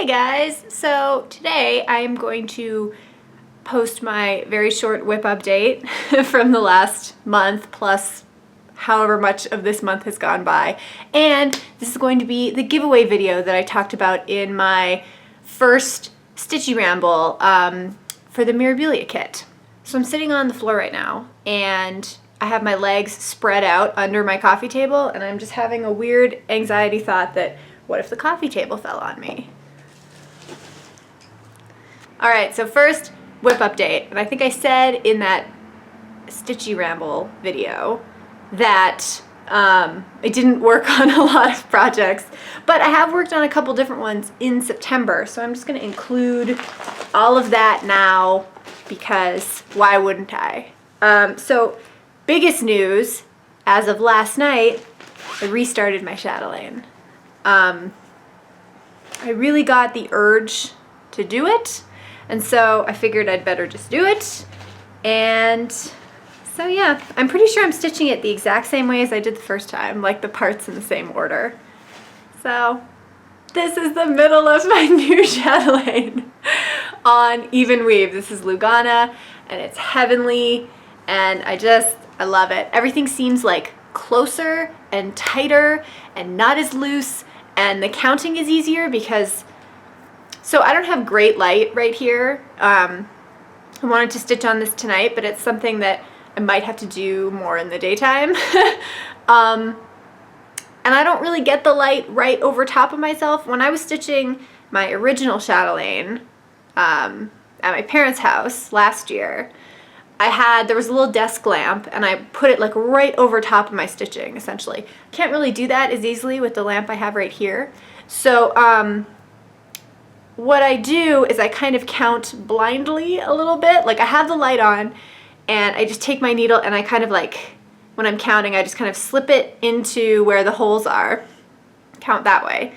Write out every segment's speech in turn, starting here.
Hey guys, so today I am going to post my very short WIP update from the last month plus however much of this month has gone by, and this is going to be the giveaway video that I talked about in my first Stitchy Ramble for the Mirabilia kit. So I'm sitting on the floor right now and I have my legs spread out under my coffee table, and I'm just having a weird anxiety thought that what if the coffee table fell on me? Alright, so first, WIP update. And I think I said in that Stitchy Ramble video that I didn't work on a lot of projects, but I have worked on a couple different ones in September, so I'm just going to include all of that now because why wouldn't I? So, biggest news, as of last night, I restarted my Shadine. I really got the urge to do it, and so I figured I'd better just do it. And so yeah, I'm pretty sure I'm stitching it the exact same way as I did the first time, like the parts in the same order. So this is the middle of my new chatelaine on even weave. This is Lugana and it's heavenly, and I love it. Everything seems like closer and tighter and not as loose, and the counting is easier because so I don't have great light right here. I wanted to stitch on this tonight, but it's something that I might have to do more in the daytime. And I don't really get the light right over top of myself. When I was stitching my original chatelaine at my parents' house last year, there was a little desk lamp and I put it like right over top of my stitching, essentially. Can't really do that as easily with the lamp I have right here. So what I do is I kind of count blindly a little bit. Like I have the light on and I just take my needle and I kind of like, when I'm counting, I just kind of slip it into where the holes are, count that way.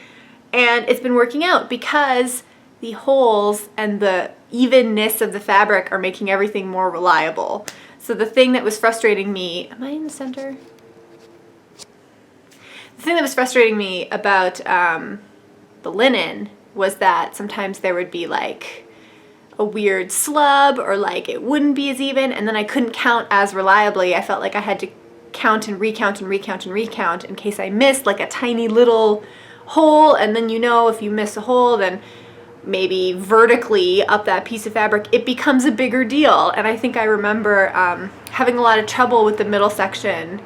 And it's been working out because the holes and the evenness of the fabric are making everything more reliable. So the thing that was frustrating me, am I in the center? The thing that was frustrating me about the linen was that sometimes there would be like a weird slub or like it wouldn't be as even, and then I couldn't count as reliably. I felt like I had to count and recount and recount and recount in case I missed like a tiny little hole, and then if you miss a hole, then maybe vertically up that piece of fabric it becomes a bigger deal. And I think I remember having a lot of trouble with the middle section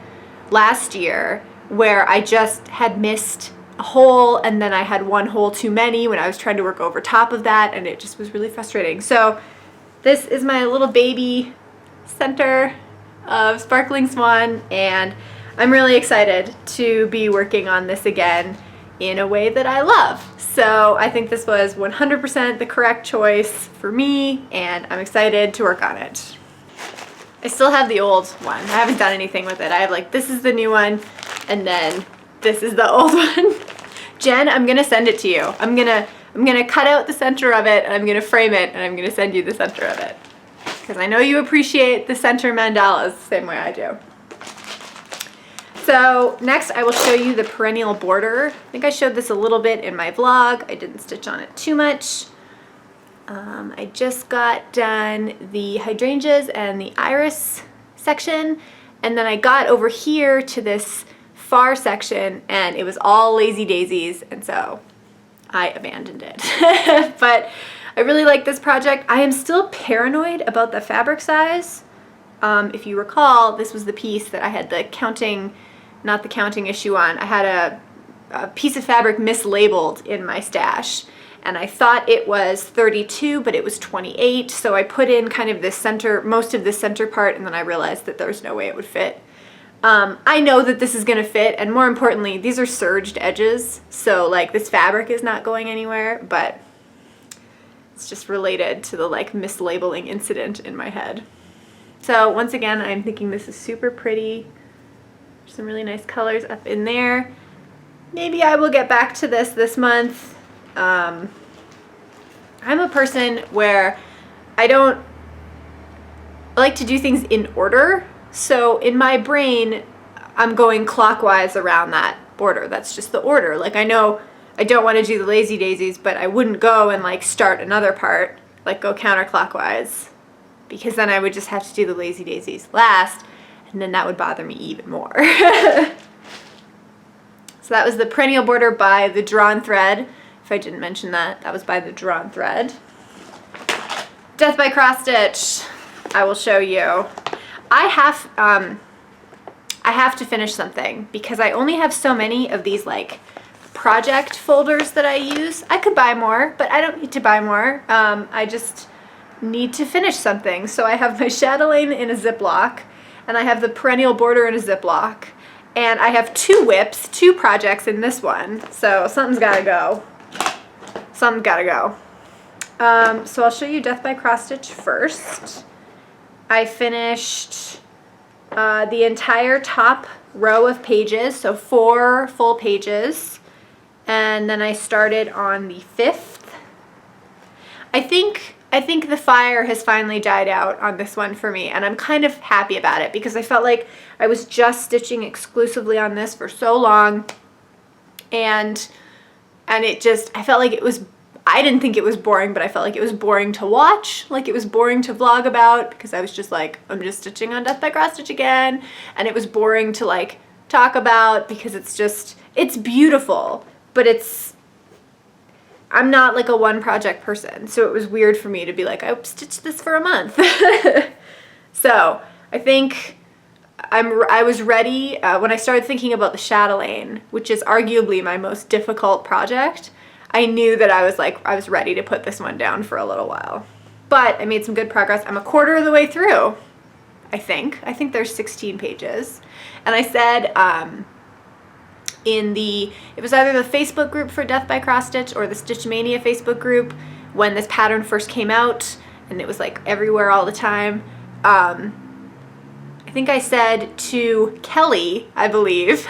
last year where I just had missed a hole and then I had one hole too many when I was trying to work over top of that, and it just was really frustrating. So this is my little baby center of Sparkling Swan, and I'm really excited to be working on this again in a way that I love. So I think this was 100% the correct choice for me, and I'm excited to work on it. I still have the old one. I haven't done anything with it. I have like, this is the new one, and then this is the old one. Jen, I'm gonna send it to you. I'm gonna cut out the center of it and I'm gonna frame it and I'm gonna send you the center of it. Because I know you appreciate the center mandalas the same way I do. So next I will show you the Perennial border. I think I showed this a little bit in my vlog. I didn't stitch on it too much. I just got done the hydrangeas and the iris section, and then I got over here to this far section and it was all lazy daisies, and so I abandoned it. But I really like this project. I am still paranoid about the fabric size. If you recall, this was the piece that I had the counting, not the counting issue on. I had a piece of fabric mislabeled in my stash, and I thought it was 32, but it was 28. So I put in kind of this center, most of the center part, and then I realized that there was no way it would fit. I know that this is gonna fit, and more importantly, these are serged edges, so like this fabric is not going anywhere, but it's just related to the like mislabeling incident in my head. So once again, I'm thinking this is super pretty. There's some really nice colors up in there. Maybe I will get back to this month. I'm a person where I like to do things in order. So in my brain, I'm going clockwise around that border. That's just the order. Like I know I don't want to do the lazy daisies, but I wouldn't go and like start another part, like go counterclockwise, because then I would just have to do the lazy daisies last, and then that would bother me even more. So that was the Perennial border by the Drawn Thread. If I didn't mention that, that was by the Drawn Thread. Death by Cross Stitch, I will show you. I have to finish something because I only have so many of these like project folders that I use. I could buy more, but I don't need to buy more. I just need to finish something. So I have my chatelaine in a Ziploc, and I have the Perennial border in a Ziploc, and I have 2 WIPs, 2 projects in this one. So something's gotta go. Something's gotta go. So I'll show you Death by Cross Stitch first. I finished the entire top row of pages, so 4 full pages, and then I started on the 5th. I think the fire has finally died out on this one for me, and I'm kind of happy about it because I felt like I was just stitching exclusively on this for so long, and it just, I felt like it was, I didn't think it was boring, but I felt like it was boring to watch, like it was boring to vlog about, because I was just like, I'm just stitching on Death by Cross Stitch again, and it was boring to like talk about because it's just, it's beautiful, but I'm not like a one project person, so it was weird for me to be like, I stitched this for a month. So I think I was ready when I started thinking about the chatelaine, which is arguably my most difficult project. I knew that I was ready to put this one down for a little while. But I made some good progress. I'm a quarter of the way through, I think. I think there's 16 pages. And I said it was either the Facebook group for Death by Cross Stitch or the Stitch Mania Facebook group when this pattern first came out, and it was like everywhere all the time. I think I said to Kelly, I believe,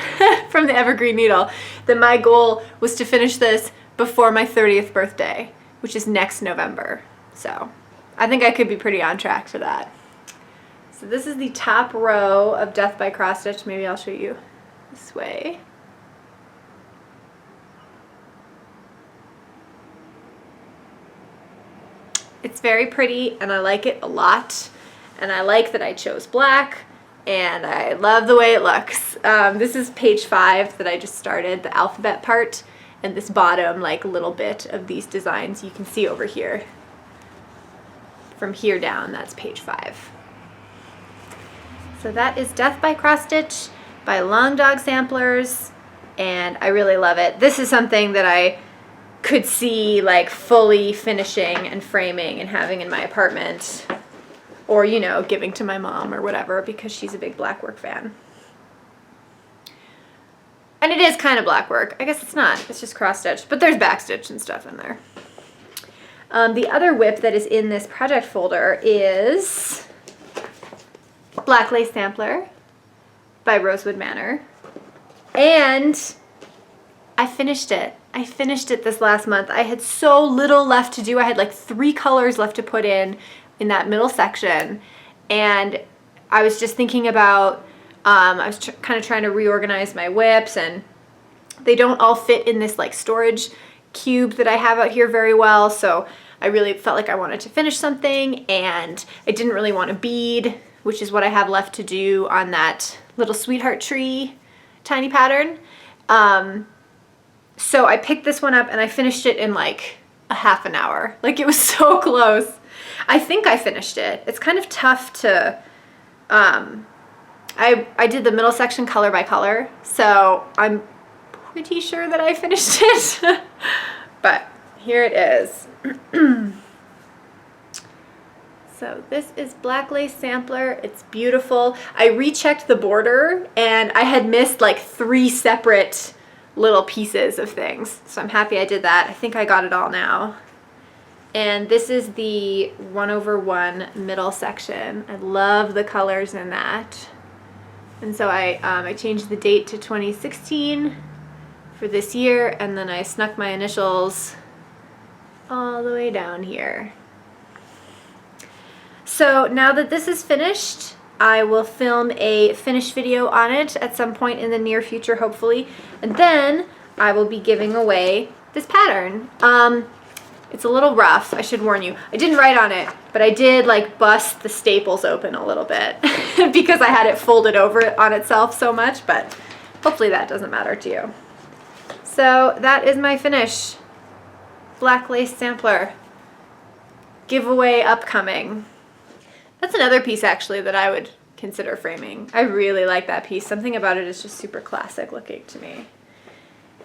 from the Evergreen Needle, that my goal was to finish this before my 30th birthday, which is next November. So I think I could be pretty on track for that. So this is the top row of Death by Cross Stitch. Maybe I'll show you this way. It's very pretty, and I like it a lot, and I like that I chose black, and I love the way it looks. This is page 5 that I just started, the alphabet part, and this bottom like little bit of these designs you can see over here. From here down, that's page 5. So that is Death by Cross Stitch by Long Dog Samplers, and I really love it. This is something that I could see like fully finishing and framing and having in my apartment, or you know, giving to my mom or whatever, because she's a big black work fan. And it is kind of black work. I guess it's not, it's just cross stitch, but there's back stitch and stuff in there. The other WIP that is in this project folder is Black Lace Sampler by Rosewood Manor, and I finished it. I finished it this last month. I had so little left to do. I had like 3 colors left to put in that middle section, and I was just thinking about, I was kind of trying to reorganize my WIPs, and they don't all fit in this like storage cube that I have out here very well, so I really felt like I wanted to finish something, and I didn't really want to bead, which is what I have left to do on that little sweetheart tree tiny pattern. So I picked this one up and I finished it in like a half an hour. Like, it was so close. I think I finished it. It's kind of tough to, I did the middle section color by color, so I'm pretty sure that I finished it. But here it is. So this is Black Lace Sampler. It's beautiful. I rechecked the border and I had missed like 3 separate little pieces of things, so I'm happy I did that. I think I got it all now. And this is the 1/1 middle section. I love the colors in that. And so I changed the date to 2016 for this year, and then I snuck my initials all the way down here. So now that this is finished, I will film a finished video on it at some point in the near future, hopefully, and then I will be giving away this pattern. It's a little rough, I should warn you. I didn't write on it, but I did like bust the staples open a little bit because I had it folded over on itself so much, but hopefully that doesn't matter to you. So that is my finish. Black lace sampler. Giveaway upcoming. That's another piece actually that I would consider framing. I really like that piece. Something about it is just super classic looking to me.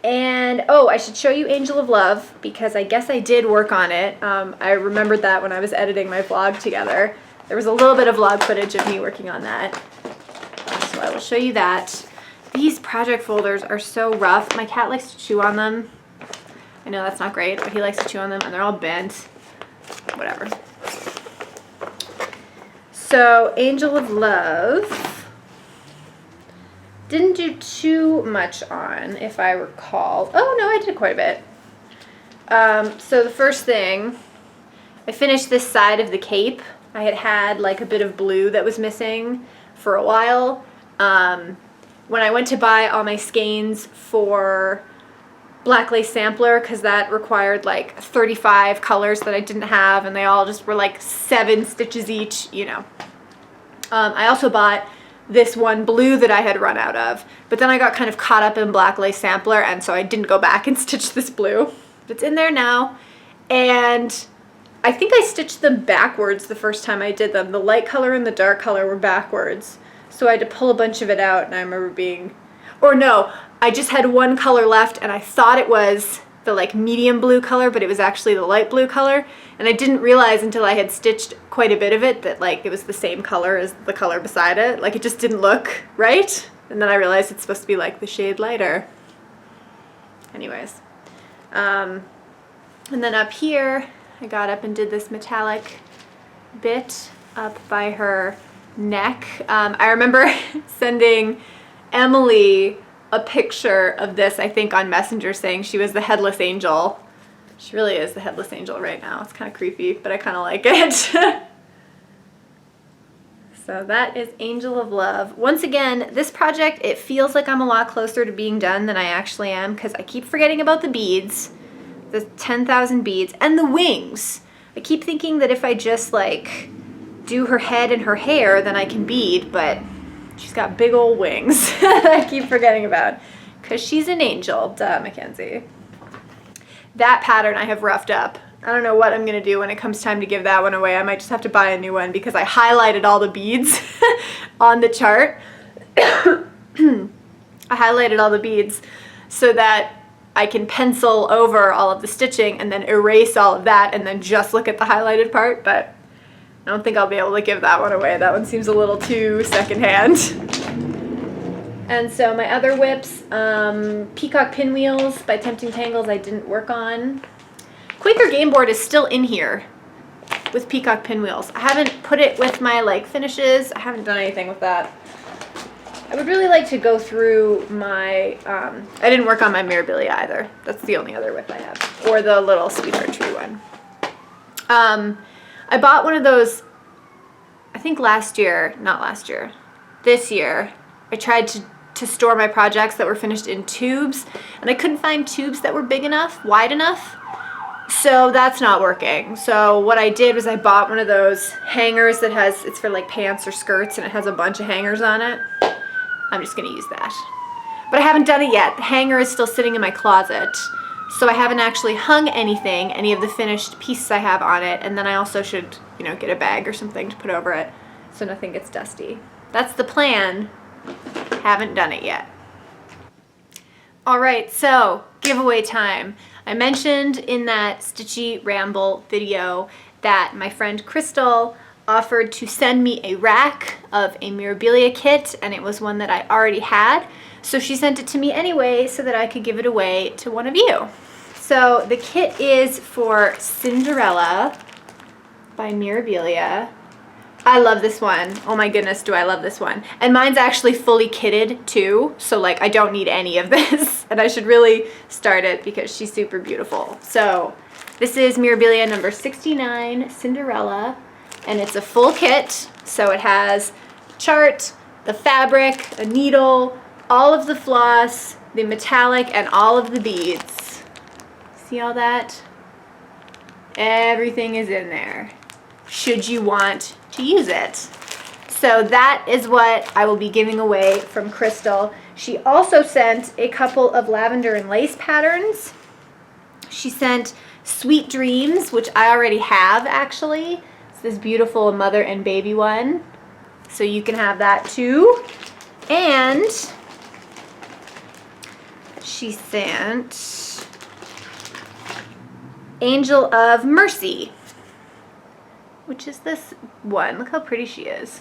And, oh, I should show you Angel of Love because I guess I did work on it. I remembered that when I was editing my vlog together. There was a little bit of vlog footage of me working on that. So I will show you that. These project folders are so rough. My cat likes to chew on them. I know that's not great, but he likes to chew on them and they're all bent. Whatever. So, Angel of Love. Didn't do too much on, if I recall. Oh, no, I did quite a bit. So the first thing, I finished this side of the cape. I had like a bit of blue that was missing for a while. When I went to buy all my skeins for Black Lace Sampler, because that required like 35 colors that I didn't have, and they all just were like 7 stitches each, you know. I also bought this one blue that I had run out of, but then I got kind of caught up in Black Lace Sampler, and so I didn't go back and stitch this blue. It's in there now, and I think I stitched them backwards the first time I did them. The light color and the dark color were backwards, so I had to pull a bunch of it out, and I remember being, or no, I just had one color left, and I thought it was the like medium blue color, but it was actually the light blue color, and I didn't realize until I had stitched quite a bit of it that like it was the same color as the color beside it. Like it just didn't look right, and then I realized it's supposed to be like the shade lighter. Anyways, and then up here I got up and did this metallic bit up by her neck. I remember sending Emily a picture of this, I think, on Messenger, saying she was the headless angel. She really is the headless angel right now. It's kind of creepy, but I kind of like it. So that is Angel of Love. Once again, this project, it feels like I'm a lot closer to being done than I actually am because I keep forgetting about the beads, the 10,000 beads, and the wings. I keep thinking that if I just like do her head and her hair, then I can bead, but she's got big old wings that I keep forgetting about because she's an angel. Duh, McKenzie. That pattern I have roughed up. I don't know what I'm going to do when it comes time to give that one away. I might just have to buy a new one because I highlighted all the beads on the chart. I highlighted all the beads so that I can pencil over all of the stitching and then erase all of that and then just look at the highlighted part, but I don't think I'll be able to give that one away. That one seems a little too secondhand. And so my other WIPs, Peacock Pinwheels by Tempting Tangles, I didn't work on. Quaker Game Board is still in here with Peacock Pinwheels. I haven't put it with my like finishes. I haven't done anything with that. I would really like to go through my, I didn't work on my Mirabilia either. That's the only other WIP I have. Or the little Sweetheart Tree one. I bought one of those, I think last year, not last year, this year. I tried to store my projects that were finished in tubes, and I couldn't find tubes that were big enough, wide enough, so that's not working. So what I did was I bought one of those hangers that has, it's for like pants or skirts, and it has a bunch of hangers on it. I'm just going to use that. But I haven't done it yet. The hanger is still sitting in my closet. So I haven't actually hung anything, any of the finished pieces I have on it, and then I also should, you know, get a bag or something to put over it so nothing gets dusty. That's the plan. Haven't done it yet. All right, so giveaway time. I mentioned in that Stitchy Ramble video that my friend Crystal offered to send me a rack of a Mirabilia kit, and it was one that I already had. So she sent it to me anyway so that I could give it away to one of you. So the kit is for Cinderella by Mirabilia. I love this one. Oh my goodness, do I love this one. And mine's actually fully kitted too, so like I don't need any of this. And I should really start it because she's super beautiful. So this is Mirabilia number 69, Cinderella, and it's a full kit. So it has chart, the fabric, a needle, all of the floss, the metallic, and all of the beads. See all that? Everything is in there, should you want to use it. So that is what I will be giving away from Crystal. She also sent a couple of lavender and lace patterns. She sent Sweet Dreams, which I already have actually. It's this beautiful mother and baby one. So you can have that too. And she sent Angel of Mercy, which is this one. Look how pretty she is.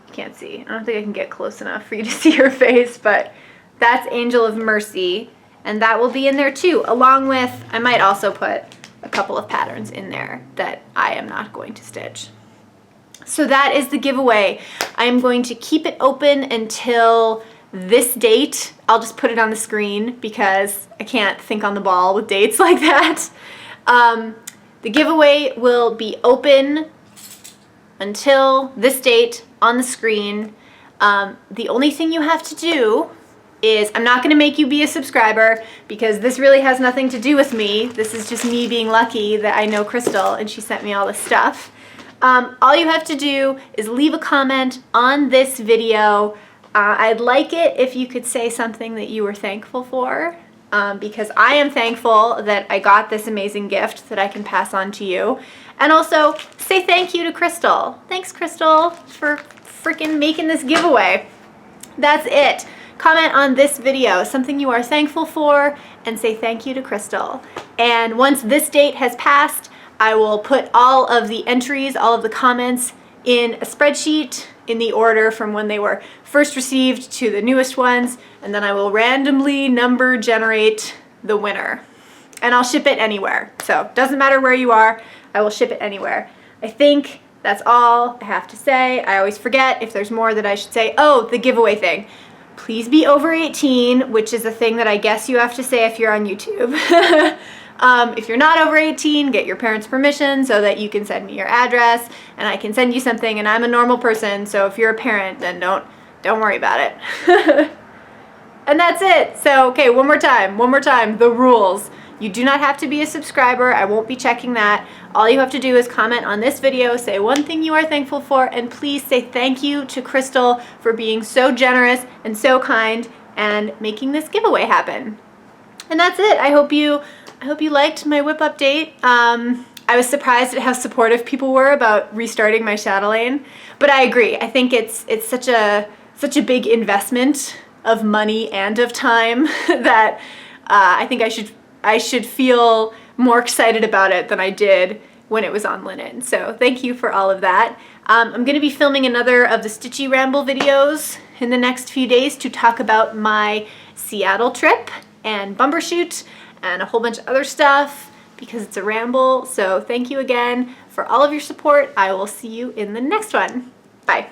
You can't see. I don't think I can get close enough for you to see her face, but that's Angel of Mercy. And that will be in there too, along with, I might also put a couple of patterns in there that I am not going to stitch. So that is the giveaway. I am going to keep it open until this date. I'll just put it on the screen because I can't think on the ball with dates like that. The giveaway will be open until this date on the screen. The only thing you have to do is, I'm not going to make you be a subscriber because this really has nothing to do with me. This is just me being lucky that I know Crystal and she sent me all this stuff. All you have to do is leave a comment on this video. I'd like it if you could say something that you were thankful for, because I am thankful that I got this amazing gift that I can pass on to you. And also say thank you to Crystal. Thanks, Crystal, for freaking making this giveaway. That's it. Comment on this video something you are thankful for and say thank you to Crystal. And once this date has passed, I will put all of the entries, all of the comments in a spreadsheet in the order from when they were first received to the newest ones, and then I will randomly number generate the winner. And I'll ship it anywhere. So doesn't matter where you are, I will ship it anywhere. I think that's all I have to say. I always forget if there's more that I should say. Oh, the giveaway thing. Please be over 18, which is a thing that I guess you have to say if you're on YouTube. If you're not over 18, get your parents' permission so that you can send me your address and I can send you something, and I'm a normal person, so if you're a parent, then don't worry about it. And that's it. So, okay, one more time, the rules. You do not have to be a subscriber. I won't be checking that. All you have to do is comment on this video, say one thing you are thankful for, and please say thank you to Crystal for being so generous and so kind and making this giveaway happen. And that's it. I hope you liked my WIP update. I was surprised at how supportive people were about restarting my chatelaine, but I agree. I think it's such a big investment of money and of time that I think I should feel more excited about it than I did when it was on linen. So thank you for all of that. I'm going to be filming another of the Stitchy Ramble videos in the next few days to talk about my Seattle trip and Bumbershoot and a whole bunch of other stuff because it's a ramble. So thank you again for all of your support. I will see you in the next one. Bye.